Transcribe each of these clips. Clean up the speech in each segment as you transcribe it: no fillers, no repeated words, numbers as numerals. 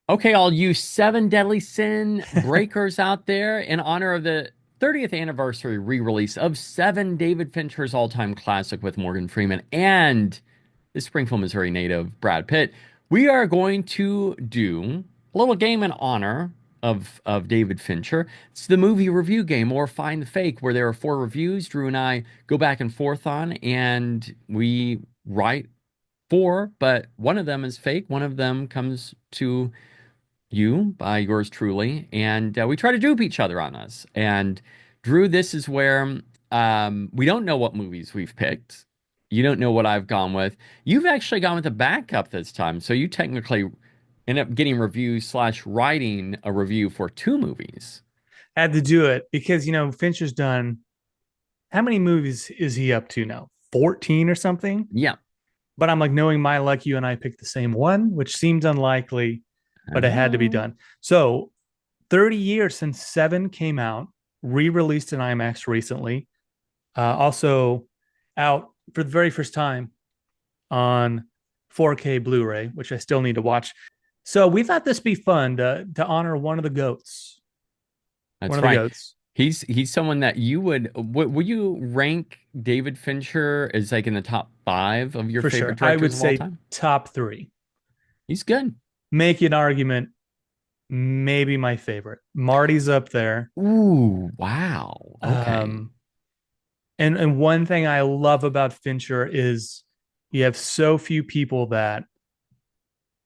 Okay, all you seven deadly sin breakers out there, in honor of the 30th anniversary re-release of Seven, David Fincher's all-time classic with Morgan Freeman and the Springfield, Missouri native Brad Pitt, we are going to do a little game in honor of David Fincher. It's the movie review game, or Find the Fake, where there are four reviews Drew and I go back and forth on, and we write four, but one of them is fake. One of them comes to you by yours truly, and we try to dupe each other on us. And Drew, this is where we don't know what movies we've picked. You don't know what I've gone with. You've actually gone with a backup this time, so you technically end up getting reviews slash writing a review for two movies. Had to do it because Fincher's done how many movies is he up to now? 14 or something. Yeah. But I'm like, knowing my luck, you and I picked the same one, which seemed unlikely, but it had to be Oh. done. So 30 years since Seven came out, re-released in IMAX recently. Also out for the very first time on 4K Blu-ray, which I still need to watch. So we thought this be fun to honor one of the goats. One That's of the right. goats. He's someone that you would you rank David Fincher as like in the top five of your For favorite sure. I would directors of all say time? top three. He's good. Make an argument, maybe my favorite. Marty's up there. Ooh, wow. Okay. Um, and one thing I love about Fincher is you have so few people that,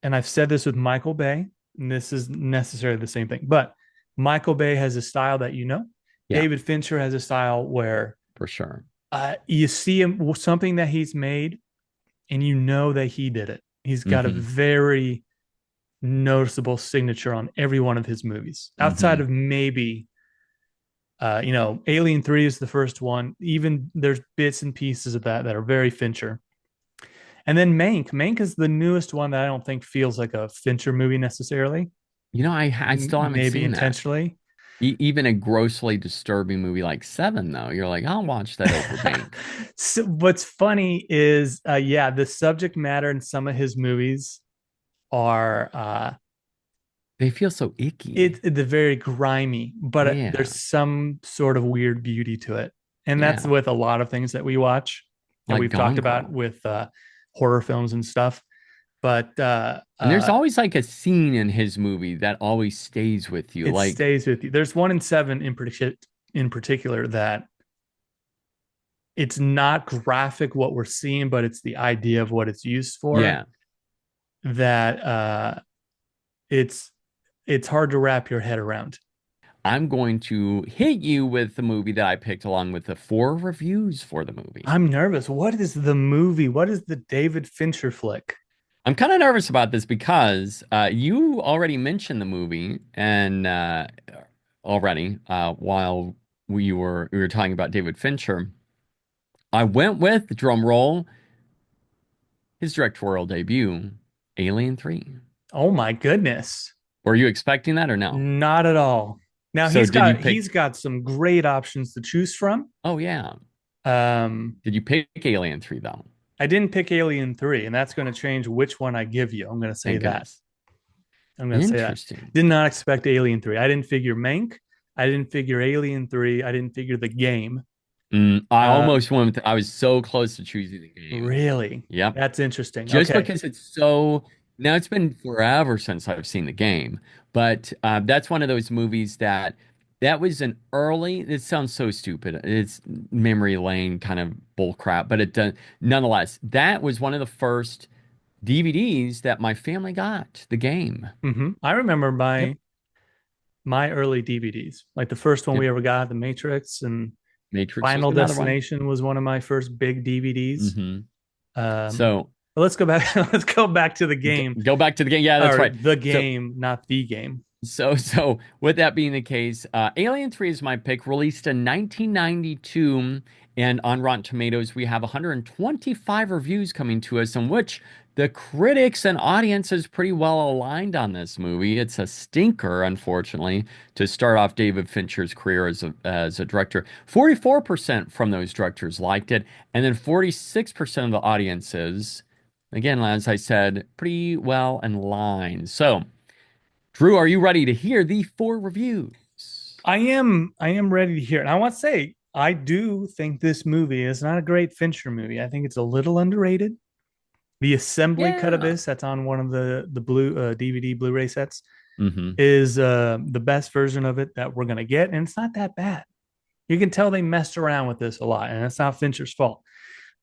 and I've said this with Michael Bay, and this is necessarily the same thing, but Michael Bay has a style that Yeah, David Fincher has a style where for sure. you see him something that he's made, and you know that he did it. He's got a Mm-hmm. very noticeable signature on every one of his movies, outside Mm-hmm. of maybe Alien 3 is the first one. Even there's bits and pieces of that are very Fincher. And then Mank. Mank is the newest one that I don't think feels like a Fincher movie necessarily, I still haven't maybe seen that. intentionally. Even a grossly disturbing movie like Seven, though, you're like, I'll watch that over Bank. So what's funny is, yeah, the subject matter in some of his movies are They feel so icky. the very grimy, but Yeah, there's some sort of weird beauty to it, and that's yeah, with a lot of things that we watch that like we've talked Gone about Girl. with horror films and stuff. But And there's always like a scene in his movie that always stays with you. it Like, stays with you. There's one in Seven in particular that it's not graphic what we're seeing, but it's the idea of what it's used for. yeah, That it's it's hard to wrap your head around. I'm going to hit you with the movie that I picked along with the four reviews for the movie. I'm nervous. What is the movie? What is the David Fincher flick? I'm kind of nervous about this because you already mentioned the movie and already while we were talking about David Fincher. I went with drum roll his directorial debut, Alien 3. Oh my goodness. Were you expecting that or no? Not at all. Now So he's did you got pick? he's got some great options to choose from. Oh yeah. Um, Did you pick Alien 3 though? I didn't pick Alien 3, and that's going to change which one I give you. I'm going to say Thank that. goodness. I'm going to say that. Interesting. Did not expect Alien 3. I didn't figure Mank. I didn't figure Alien 3. I didn't figure the game. I Um, almost went with, I was so close to choosing the game. really? Yep. That's interesting. Just Okay. because it's so now it's been forever since I've seen the game, but that's one of those movies that was an early. It sounds so stupid. It's memory lane kind of bull crap, but it does nonetheless. That was one of the first DVDs that my family got. The game. I remember Yep. my early DVDs. Like the first one Yep. we ever got, The Matrix, and Matrix was Final another one. Destination was one of my first big DVDs. hmm Um, So but let's go back. Let's go back to the game, go back to the game. Yeah, that's or right. the So game, not the game. So with that being the case, Alien 3 is my pick, released in 1992, and on Rotten Tomatoes we have 125 reviews coming to us, in which the critics and audience is pretty well aligned on this movie. It's a stinker, unfortunately, to start off David Fincher's career as a director. 44% from those directors liked it, and then 46% of the audiences, again, as I said, pretty well in line. So. Drew, are you ready to hear the four reviews? I am ready to hear it. And I want to say I do think this movie is not a great Fincher movie. I think it's a little underrated. The assembly cut of Yeah. this that's on one of the blue DVD Blu-ray sets Hmm. is the best version of it that we're gonna get, and it's not that bad. You can tell they messed around with this a lot, and it's not Fincher's fault.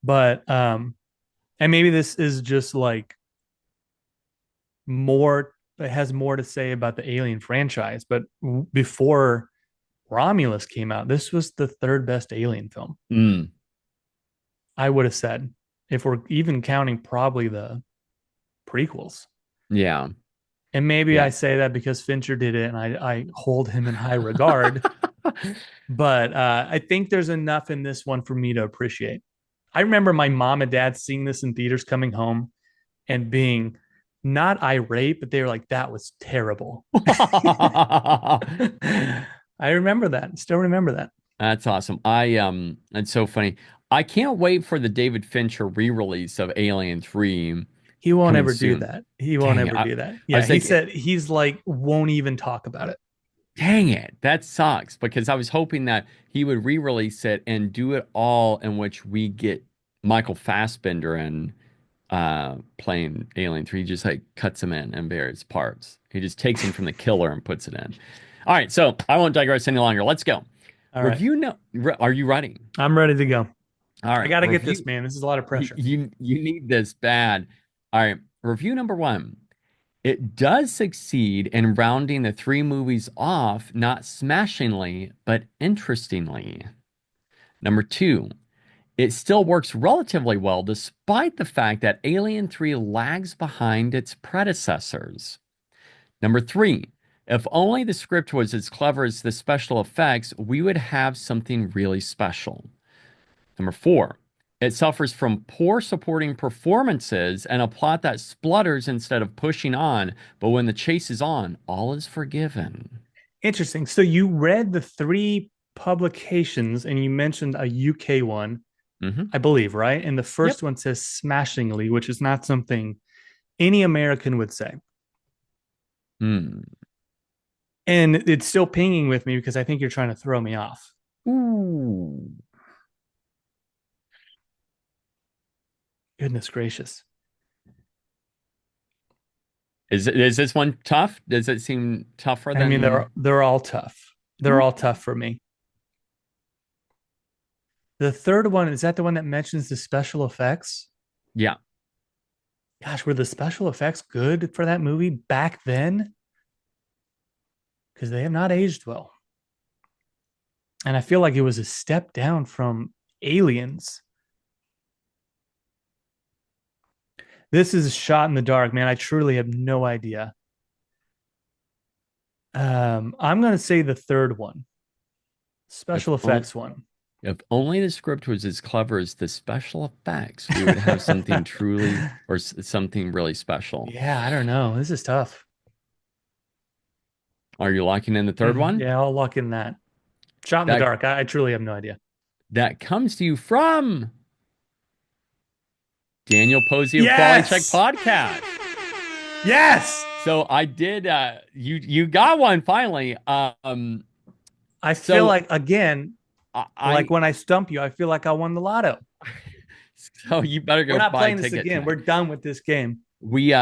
But and maybe this is just like more. It has more to say about the Alien franchise. But before Romulus came out, this was the third best Alien film. Mm, I would have said, if we're even counting probably the prequels. yeah. And maybe Yeah. I say that because Fincher did it and I hold him in high regard. But I think there's enough in this one for me to appreciate. I remember my mom and dad seeing this in theaters coming home and being not irate, but they were like, that was terrible. I remember that. Still remember that. That's awesome. It's so funny. I can't wait for the David Fincher re-release of Alien 3 He won't coming ever do soon. that. He won't Dang it. ever do that. I Yeah, was he thinking, said he's like, won't even talk about it. dang it, that sucks because I was hoping that he would re-release it and do it all in which we get Michael Fassbender and playing Alien 3. He just like cuts him in various parts. He just takes him from the killer and puts it in. All right, so I won't digress any longer. Let's go. All right. Review no Are you ready? I'm ready to go. All I right, got to get review this, man. This is a lot of pressure. you need this bad. All right, review number one. It does succeed in rounding the three movies off, not smashingly, but interestingly. Number two, it still works relatively well despite the fact that Alien 3 lags behind its predecessors. Number three, if only the script was as clever as the special effects, we would have something really special. Number four, it suffers from poor supporting performances and a plot that splutters instead of pushing on, but when the chase is on, all is forgiven. Interesting. So you read the three publications and you mentioned a UK one, Hmm. I believe, right? And the Yep. first one says smashingly, which is not something any American would say. Hmm. And it's still pinging with me because I think you're trying to throw me off. Ooh. Goodness gracious. Is this one tough? Does it seem tougher I mean, than? they're all tough. They're all tough for me. The third one, is that the one that mentions the special effects? Yeah. Gosh, were the special effects good for that movie back then? Because they have not aged well. And I feel like it was a step down from Aliens. This is a shot in the dark, man. I truly have no idea. I'm gonna say the third one, If special on, effects one. if only the script was as clever as the special effects, we would have something truly or something really special. Yeah, I don't know. This is tough. Are you locking in the third one? Yeah, I'll lock in that. Shot in the That dark. I truly have no idea. that comes to you from Daniel Posey of Quality Check Yes. Podcast. Yes. So I did you got one finally. I feel So like again, like I when I stump you, I feel like I won the lotto. so you better We're go not buy a playing this ticket again. We're tonight. done with this game. We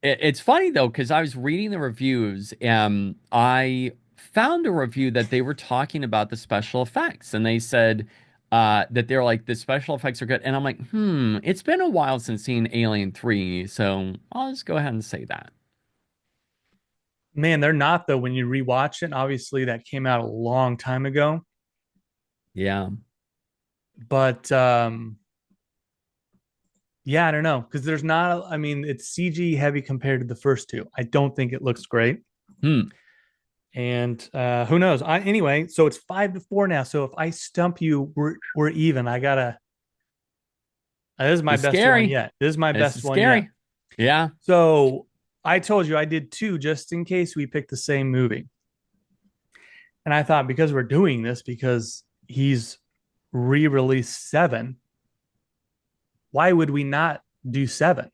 it's funny though because I was reading the reviews and I found a review that they were talking about the special effects and they said that they're like the special effects are good and I'm like it's been a while since seeing Alien 3 so I'll just go ahead and say that. Man, they're not though when you rewatch it. Obviously, that came out a long time ago. Yeah. But yeah, I don't know. Because there's not, I mean, it's CG heavy compared to the first two. I don't think it looks great. Hmm. And who knows? Anyway, so it's 5-4 now. So if I stump you, we're even. I gotta this is my It's best one scary. yet. This is my This best is one yet. scary. Yeah. So I told you I did two just in case we picked the same movie. And I thought because we're doing this, because he's re-released seven, why would we not do seven?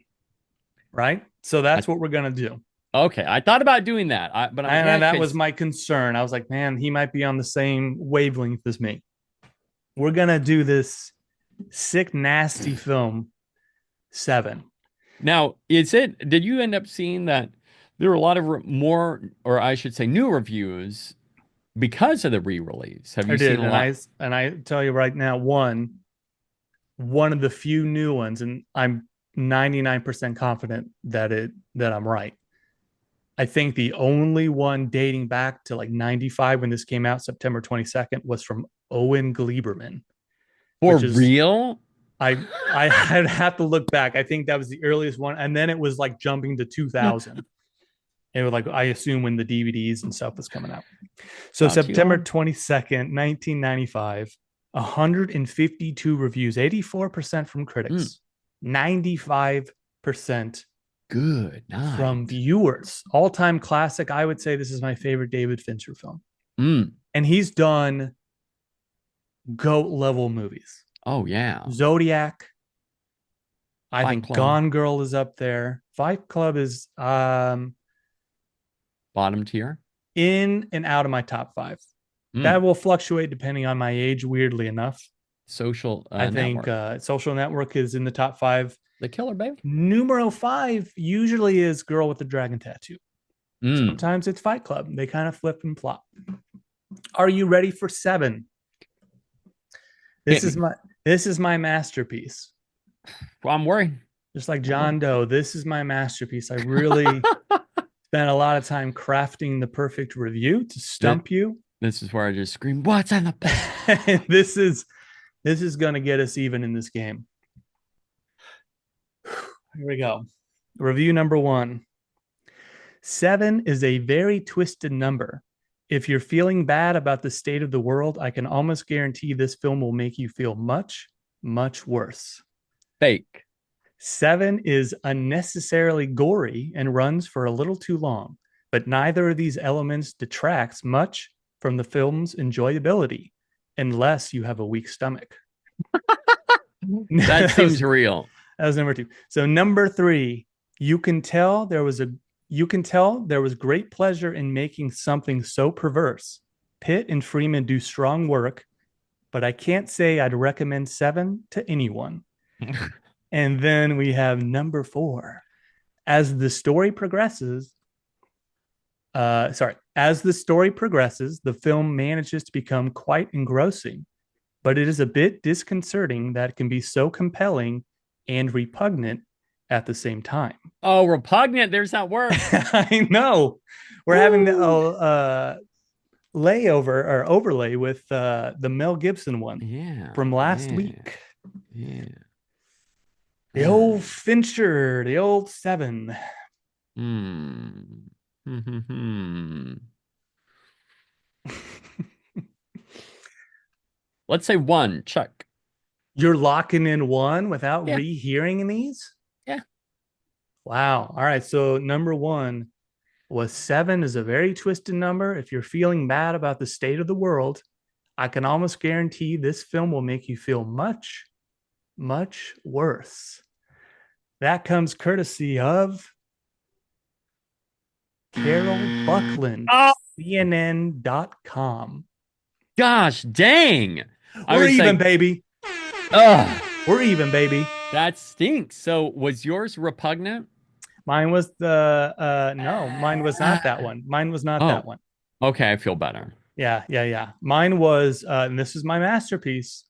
Right? So I, that's what we're gonna do. Okay, I thought about doing that, but I'm like, yeah, And that was because my concern. I was like, man, he might be on the same wavelength as me. We're gonna do this sick, nasty film Seven. now is it? Did you end up seeing that there were a lot of more, or I should say, new reviews because of the re-release? Have I you seen did, a lot? and I tell you right now, one of the few new ones, and I'm 99% confident that I'm right. I think the only one dating back to like 95 when this came out, September 22nd, was from Owen Gleiberman, For which is real? I'd have to look back. I think that was the earliest one, and then it was like jumping to 2000. It was like I assume when the DVDs and stuff was coming out. So Not too September long. 22nd, 1995, 152 reviews, 84% from Mm, critics, 95% good from night. viewers. All-time classic. I would say this is my favorite David Fincher film. Mm. And he's done GOAT level movies. Oh yeah. Zodiac, I Fight think Club, Gone Girl is up there. Fight Club is bottom tier. in and out of my top 5. That Mm. will fluctuate depending on my age, weirdly enough. Social I think network. Social Network is in the top 5. The Killer Baby. Numero 5 usually is Girl with the Dragon Tattoo. Mm. Sometimes it's Fight Club. They kind of flip and flop. Are you ready for 7? Hit This is me. my this is my masterpiece. Well, I'm worried. Just like I'm worried. John Doe, this is my masterpiece. I really spent a lot of time crafting the perfect review to That stump you. this is where I just scream, "What's in the bag?" This is going to get us even in this game. Here we go. Review number 1. 7 is a very twisted number. If you're feeling bad about the state of the world, I can almost guarantee this film will make you feel much, much worse. Fake. 7 is unnecessarily gory and runs for a little too long, but neither of these elements detracts much from the film's enjoyability unless you have a weak stomach. That that, seems was, real. that was number 2. So number 3, you can tell there was a you can tell there was great pleasure in making something so perverse. Pitt and Freeman do strong work, but I can't say I'd recommend 7 to anyone. And then we have number 4. As the story progresses, as the story progresses, the film manages to become quite engrossing, but it is a bit disconcerting that it can be so compelling and repugnant at the same time. Oh, repugnant. There's that word. I know. We're having the Woo. layover or overlay with the Mel Gibson one Yeah. from last Yeah. week. Yeah. The old Fincher, the old 7. Hmm. Hmm. Hmm. Hmm. Let's say one. Chuck. You're locking in 1 without Yeah. rehearing these? Yeah. Wow. All right. So number 1 was 7 is a very twisted number. If you're feeling bad about the state of the world, I can almost guarantee this film will make you feel much, much worse. That comes courtesy of Carol Buckland, Oh CNN.com. gosh, dang. I We're was even, like, baby. ugh, We're even, baby. that stinks. So was yours repugnant? Mine was the no, mine was not that Uh, one. Mine was not that oh, one. okay. I feel better. Yeah, yeah, yeah. Mine was and this is my masterpiece.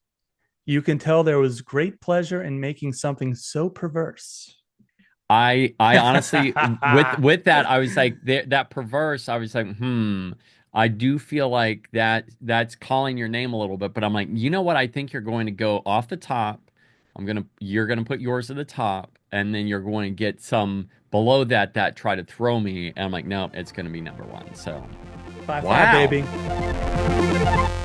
You can tell there was great pleasure in making something so perverse. I honestly with that I was like that perverse. I was like, I do feel like that's calling your name a little bit, but I'm like, you know what? I think you're going to go off the top. You're gonna put yours at the top, and then you're going to get some below that try to throw me. And I'm like, no, it's gonna be number one. So 5-5, wow. baby.